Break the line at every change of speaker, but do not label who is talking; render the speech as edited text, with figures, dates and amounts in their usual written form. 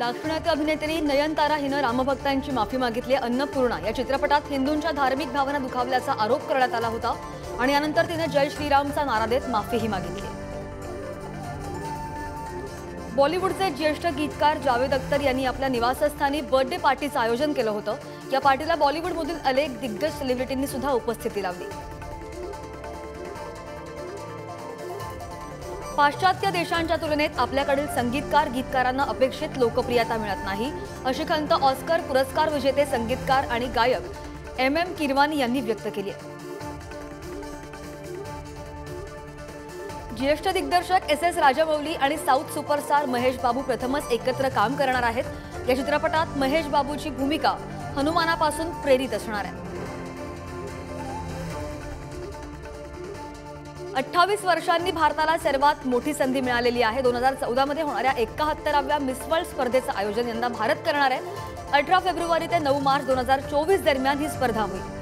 दाक्षिणात्य अभिनेत्री नयनतारा हिनं रामभक्तांची माफी मागितली आहे। अन्नपूर्णा या चित्रपटात हिंदूंच्या धार्मिक भावना दुखावल्याचा आरोप करण्यात आला होता आणि यानंतर तिने जय श्रीरामचा नारा देत माफीही मागितली। बॉलिवूडचे ज्येष्ठ गीतकार जावेद अख्तर यांनी आपल्या निवासस्थानी बर्थडे पार्टीचं आयोजन केलं होतं। या पार्टीला बॉलिवूडमधील अनेक दिग्गज सेलिब्रिटींनी सुद्धा उपस्थिती लावली। पाश्चात्य देशांच्या तुलनेत आपल्याकडील संगीतकार गीतकारांना अपेक्षित लोकप्रियता मिळत नाही, अशी खंत ऑस्कर पुरस्कार विजेते संगीतकार आणि गायक एम किरवानी यांनी व्यक्त केली आहे। ज्येष्ठ दिग्दर्शक एस राजामौली आणि साऊथ सुपरस्टार महेश बाबू प्रथमच एकत्र काम करणार आहेत। या चित्रपटात महेश बाबूची भूमिका हनुमानापासून प्रेरित असणार आहे। 28 वर्षांनी भारताला सर्वात मोठी संधी मिळालेली आहे। 2014 मध्ये होणाऱ्या 71व्या मिस वर्ल्ड स्पर्धेचं आयोजन यंदा भारत करणार आहे। 18 फेब्रुवारी ते 9 मार्च 2024 दरम्यान ही स्पर्धा होईल।